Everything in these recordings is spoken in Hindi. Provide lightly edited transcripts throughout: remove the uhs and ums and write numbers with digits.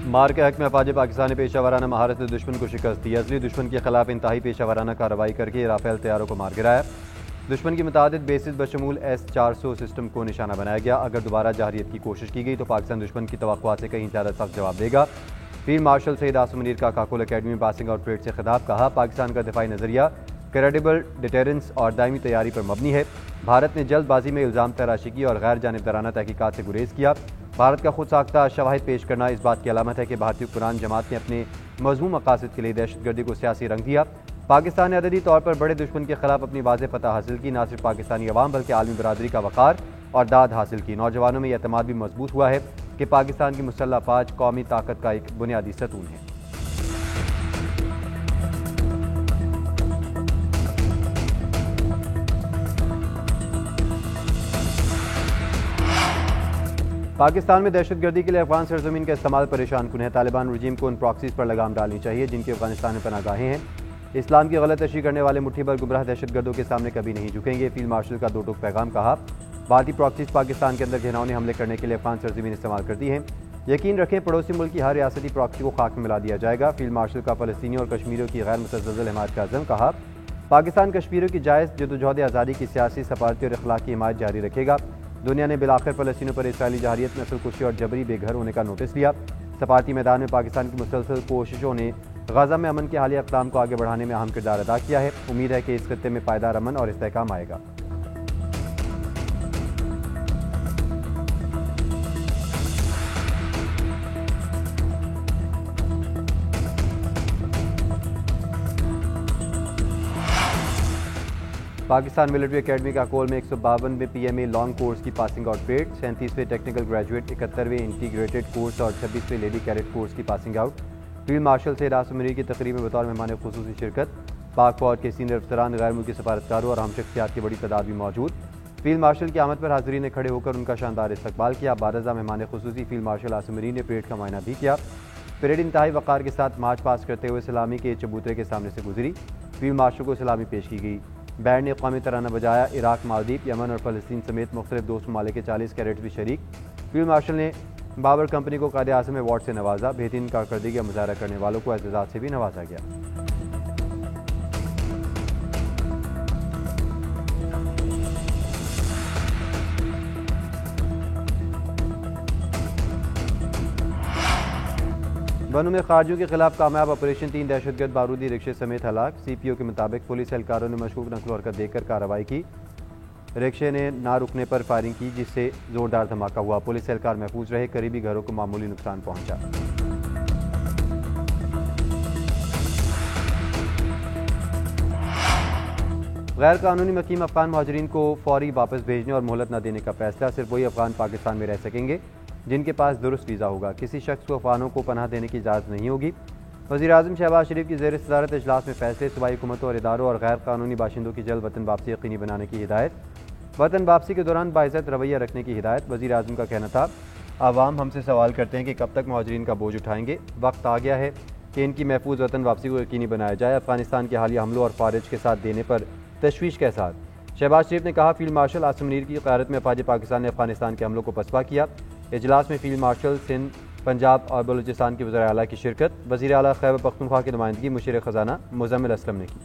मार के हक में अफवाज पाकिस्तान ने पेशा वाराना महारत से दुश्मन को शिकस्त दी। असली दुश्मन के खिलाफ इंतहाई पेशा वाराना कार्रवाई करके राफेल तैयारों को मार गिराया। दुश्मन की मुतादिद बेसिस बशमूल S-400 सिस्टम को निशाना बनाया गया। अगर दोबारा जहरीत की कोशिश की गई तो पाकिस्तान दुश्मन की तवक्कुआत से कहीं ज़्यादा सख्त जवाब देगा। फील्ड मार्शल सईद आसिम मुनीर का काकोल अकेडमी में पासिंग आउट परेड से खिताब। कहा, पाकिस्तान का दिफाई नजरिया क्रेडिबल डिटेरेंस और दायमी तैयारी पर मबनी है। भारत ने जल्दबाजी में इल्ज़ाम तराशी की और गैर जानिबदाराना तहकीकात से गुरेज किया। भारत का खुद साख्ता शवाहिद पेश करना इस बात की अलामत है कि भारतीय हुक्मरान जमात ने अपने मज़मूम मकासद के लिए दहशतगर्दी को सियासी रंग दिया। पाकिस्तान ने अददी तौर पर बड़े दुश्मन के खिलाफ अपनी वाज़ेह फतह हासिल की। न सिर्फ पाकिस्तानी अवाम बल्कि आलमी बरादरी का वक़ार और दाद हासिल की। नौजवानों में यह एतमाद भी मजबूत हुआ है कि पाकिस्तान की मुसल्लह फ़ौज कौमी ताकत का एक बुनियादी सतून है। पाकिस्तान में दहशतगर्दी के लिए अफगान सरजमीन का इस्तेमाल परेशान कुन है। तालिबान रजीम को उन प्रॉक्सीज पर लगाम डालनी चाहिए जिनकी अफगानिस्तान में पनागाहें हैं। इस्लाम की गलत तशरीह करने वाले मुट्ठी भर गुमराह दहशतगर्दों के सामने कभी नहीं झुकेंगे। फील्ड मार्शल का दो टूक पैगाम। कहा, भारतीय प्रॉक्सीज पाकिस्तान के अंदर घिनौने हमले करने के लिए अफगान सरजमीन इस्तेमाल करती हैं। यकीन रखें, पड़ोसी मुल्क की हर रियासती प्रॉक्सी को खाक में मिला दिया जाएगा। फील्ड मार्शल का फ़लस्तीनियों और कश्मीरियों की गैर मुतज़्ज़ल हिमायत का अज़्म। कहा, पाकिस्तान कश्मीरियों की जायज़ जदोजहद आज़ादी की सियासी, सफारती और अखलाकी हिमायत जारी रखेगा। दुनिया ने बिलाखिर फ़लस्तीनियों पर इसराइली जहारियत, नस्ल कुशी और जबरी बेघर होने का नोटिस लिया। सफारती मैदान में पाकिस्तान की मुसलसल कोशिशों ने गाज़ा में अमन के हालिया इक़दाम को आगे बढ़ाने में अहम किरदार अदा किया है। उम्मीद है कि इस खत्ते में पायदार अमन और इस्तेहकाम आएगा। Pakistan military academy Kakul में 152वें PMA लॉन्ग कोर्स की पासिंग आउट परेड, 37वें टेक्निकल ग्रेजुएट, 71वें इंटीग्रेटेड कोर्स और 26वें लेडी कैडेट कोर्स की passing out. Field marshal Syed Asim Munir की तकरीब में बतौर मेहमान खुसूसी शिरकत। पाक फौज के सीनियर अफसरान, गैर मुल्की सफारतकारों और हम शख्सियात की बड़ी तादाद भी मौजूद। फील्ड मार्शल की आमद पर हाज़रीन ने खड़े होकर उनका शानदार इस्तकबाल किया। बारज़ा मेहमान खुसूसी फील्ड मार्शल आसिम मुनीर ने परेड का मायना भी किया। परेड इंतहाई वक़ार के साथ मार्च पास करते हुए सलामी के चबूतरे के सामने से गुजरी। फील्ड मार्शल को सलामी पेश की गई। बैंड ने कौमी तराना बजाया। इराक, मालदीव, यमन और फ़लस्तीन समेत मुख्तलिफ दोस्त ममालिक के 40 कैडेट्स भी शरीक। फील्ड मार्शल ने बाबर कंपनी को कायदे आज़म अवार्ड से नवाजा। बेहतरीन कारकर्दगी का मुजाहरा करने वालों को एज़ाज़ से भी नवाजा गया। बनू में खारजियों के खिलाफ कामयाब ऑपरेशन, 3 दहशतगर्द बारूदी रिक्शे समेत हलाक। CPO के मुताबिक पुलिस एहलकारों ने मशकूक नकल हरकत देकर कार्रवाई की। रिक्शे ने ना रुकने पर फायरिंग की जिससे जोरदार धमाका हुआ। पुलिस एहलकार महफूज रहे। करीबी घरों को मामूली नुकसान पहुंचा। गैर कानूनी मकीम अफगान मुहाजिरीन को फौरी वापस भेजने और मोहलत न देने का फैसला। सिर्फ वही अफगान पाकिस्तान में रह सकेंगे जिनके पास दुरुस्त वीज़ा होगा। किसी शख्स को अफगानों को पनाह देने की इजाज़त नहीं होगी। वज़ीर-ए-आज़म शहबाज शरीफ की ज़ेर सदारत इजलास में फैसले। सूबाई हुकूमतों और इदारों और गैर कानूनी बाशिंदों की जल्द वतन वापसी यकीनी बनाने की हिदायत। वतन वापसी के दौरान बाइज़्ज़त रवैया रखने की हिदायत। वज़ीर-ए-आज़म का कहना था, आवाम हमसे सवाल करते हैं कि कब तक मुहाजिरीन का बोझ उठाएंगे। वक्त आ गया है कि इनकी महफूज वतन वापसी को यकीनी बनाया जाए। अफगानिस्तान के हालिया हमलों और फारिज के साथ देने पर तशवीश के साथ शहबाज शरीफ ने कहा, फील्ड मार्शल आसिम मुनीर की क़यादत में अफवाज पाकिस्तान ने अफगानिस्तान के हमलों को पसपा किया। इजलास में फील्ड मार्शल सिंध, पंजाब और बलूचिस्तान के वज़ीर आला की शिरकत। वज़ीर आला खैबर पख्तूनख्वा की नुमाइंदगी मुशीर ख़जाना मुज़म्मिल असलम ने की।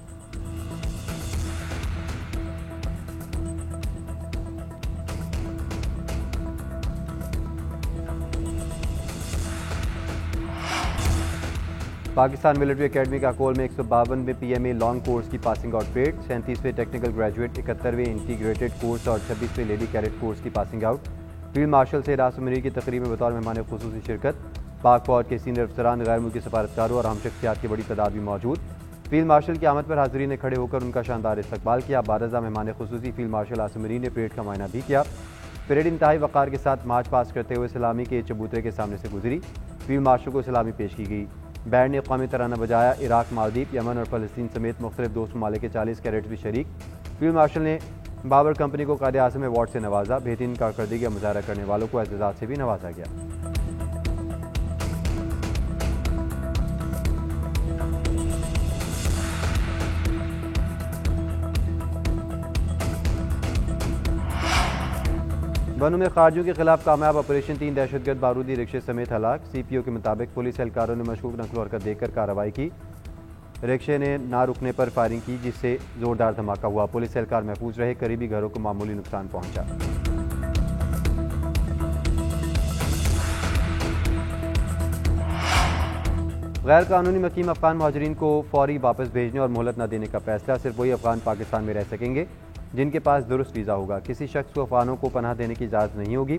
Pakistan military academy Kakul में 152वें PMA लॉन्ग कोर्स की पासिंग आउट परेड, 37वें टेक्निकल ग्रेजुएट, 71वें इंटीग्रेटेड कोर्स और 26वें लेडी कैडेट कोर्स की passing out. Field marshal Syed Asim Munir की तकरीब में बतौर मेहमान खुसूसी शिरकत। पाक फौज के सीनियर अफसरान, गैर मुल्की सफारतकारों और हम शख्सियात की बड़ी तादाद भी मौजूद। फील्ड मार्शल की आमद पर हाज़रीन ने खड़े होकर उनका शानदार इस्तकबाल किया। बारज़ा मेहमान खुसूसी फील्ड मार्शल आसिम मुनीर ने परेड का मायना भी किया। परेड इंतहाई वक़ार के साथ मार्च पास करते हुए सलामी के चबूतरे के सामने से गुजरी। फील्ड मार्शल को सलामी पेश की गई। बैंड ने कौमी तराना बजाया। इराक, मालदीव, यमन और फ़लस्तीन समेत मुख्तलिफ दोस्त ममालिक के 40 कैडेट्स भी शरीक। फील्ड मार्शल ने बाबर कंपनी को कायदे आज़म अवार्ड से नवाजा। बेहतरीन कारकर्दगी का मुजाहरा करने वालों को एज़ाज़ से भी नवाजा गया। बनू में खारजों के खिलाफ कामयाब ऑपरेशन, 3 दहशतगर्द बारूदी रिक्शे समेत हलाक। CPO के मुताबिक पुलिस एहलकारों ने मशकूक नकल हरकत देखकर कार्रवाई की। रिक्शे ने ना रुकने पर फायरिंग की, जिससे जोरदार धमाका हुआ। पुलिस एहलकार महफूज रहे, करीबी घरों को मामूली नुकसान पहुंचा। गैर कानूनी मकीम अफगान महाजरीन को फौरी वापस भेजने और मोहलत न देने का फैसला। सिर्फ वही अफगान पाकिस्तान में रह सकेंगे जिनके पास दुरुस्त वीज़ा होगा। किसी शख्स को अफगानों को पनाह देने की इजाज़त नहीं होगी।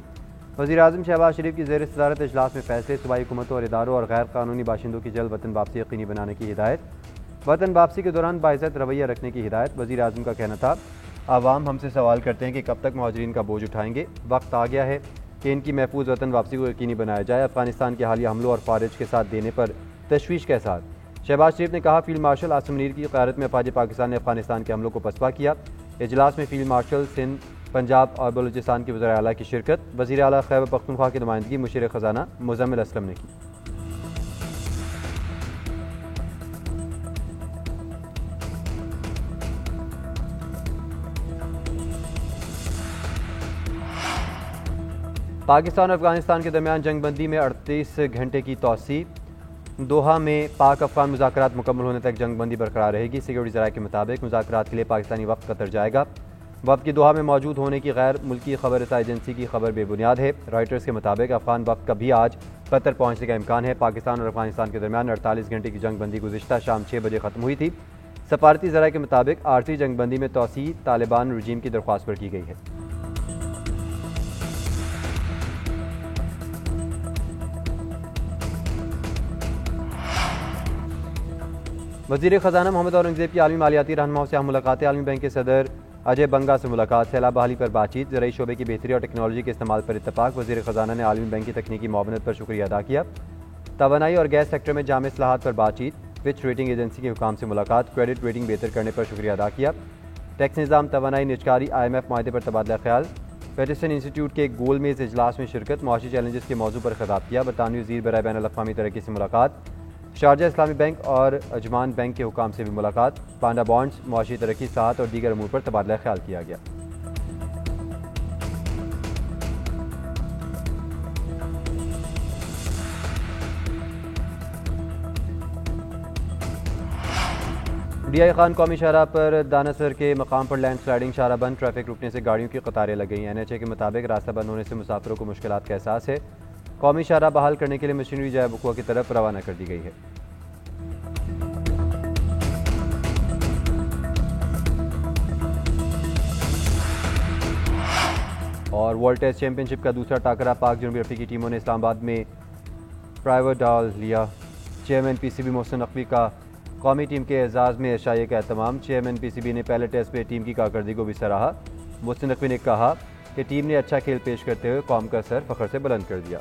वज़ीर-ए-आज़म शहबाज शरीफ की ज़ेर सदारत इजलास में फैसले। सूबाई हुकूमतों और इदारों और गैर कानूनी बाशिंदों की जल्द वतन वापसी यकीनी बनाने की हिदायत। वतन वापसी के दौरान बाइज़्ज़त रवैया रखने की हिदायत। वज़ीर-ए-आज़म का कहना था, आवाम हमसे सवाल करते हैं कि कब तक महाजरीन का बोझ उठाएंगे। वक्त आ गया है कि इनकी महफूज वतन वापसी को यकीनी बनाया जाए। अफगानिस्तान के हालिया हमलों और फारिज के साथ देने पर तशवीश के साथ शहबाज शरीफ ने कहा, फील्ड मार्शल आसिम मुनीर की क़यादत में अफवाज पाकिस्तान ने अफगानिस्तान के हमलों को पसपा किया। इजलास में फील्ड मार्शल सिंध, पंजाब और बलूचिस्तान के वज़ीर आला की शिरकत। वज़ीर आला खैबर पख्तूनख्वा की नुमाइंदगी मुशीर ख़जाना मुज़म्मिल असलम ने की। पाकिस्तान और अफगानिस्तान के दरमियान जंगबंदी में 38 घंटे की तोसी। दोहा में पाक अफगान मुज़ाकरात मुकम्मल होने तक जंगबंदी बरकरार रहेगी। सिक्योरिटी ज़राए के मुताबिक मुज़ाकरात के लिए पाकिस्तानी वफ़द कतर जाएगा। वफ़द की दोहा में मौजूद होने की गैर मुल्की खबर रसा एजेंसी की खबर बेबुनियाद है। रॉयटर्स के मुताबिक अफगान वफ़द का भी आज कतर पहुँचने का इम्कान है। पाकिस्तान और अफगानिस्तान के दरमियान 48 घंटे की जंगबंदी गुज़िश्ता शाम 6 बजे ख़त्म हुई थी। सफारती ज़राए के मुताबिक आर्जी जंगबंदी में तोसी तालिबान रजीम की दरख्वास्त पर की गई है। वज़ीर ख़जाना मोहम्मद औरंगज़ेब की आलमी मालियाती रहनुमाओं से मुलाकात। आलमी बैंक के सदर अजय बंगा से मुलाकात। सैलाब बहाली पर बातचीत। ज़राई शोबे की बेहतरी और टेक्नोलॉजी के इस्तेमाल पर इत्तफाक। वज़ीर ख़जाना ने आलमी बैंक की तकनीकी मुआवनत पर शुक्रिया अदा किया। तवानाई और गैस सेक्टर में जामे इस्लाहात पर बातचीत। फिच रेटिंग एजेंसी के हुकाम से मुलाकात। क्रेडिट रेटिंग बेहतर करने पर शुक्रिया अदा किया। टैक्स निज़ाम, तवानाई, निजकारी, IMF माहदे पर तबादला ख्याल। पेटिसन इंस्टीट्यूट के गोल मेज़ इजलास में शिरकत। मुआशी चैलेंजेस के मौजू पर खिताब किया। बरतानवी वज़ीर बराए बैनुल-अक़वामी तरक्की से मुलाकात। शारजा इस्लामी बैंक और अजमान बैंक के हुकाम से भी मुलाकात। पांडा बॉन्ड्स, मुआशी तरक्की, साहत और दीगर अमूर पर तबादला ख्याल किया गया। DI खान कौमी शाहराह पर दानासर के मकाम पर लैंड स्लाइडिंग, शाहराह बंद। ट्रैफिक रुकने से गाड़ियों की कतारें लग गई। NHA के मुताबिक रास्ता बंद होने से मुसाफिरों को मुश्किलात का एहसास है। कौमी शाहराह बहाल करने के लिए मशीनरी जाए बकुआ की तरफ रवाना कर दी गई है। और वर्ल्ड टेस्ट चैंपियनशिप का दूसरा टाकरा, पाक जनूबी अफ्रीकी टीमों ने इस्लामाबाद में प्राइवेट डाल लिया। चेयरमैन PCB मोहसिन नकवी का कौमी टीम के एजाज़ में एशाये का एहतमाम। चेयरमैन PCB ने पहले टेस्ट में टीम की कारकर्दगी को भी सराहा। मोहसिन नकवी ने कहा कि टीम ने अच्छा खेल पेश करते हुए कौम का सर फख्र से बुलंद कर दिया।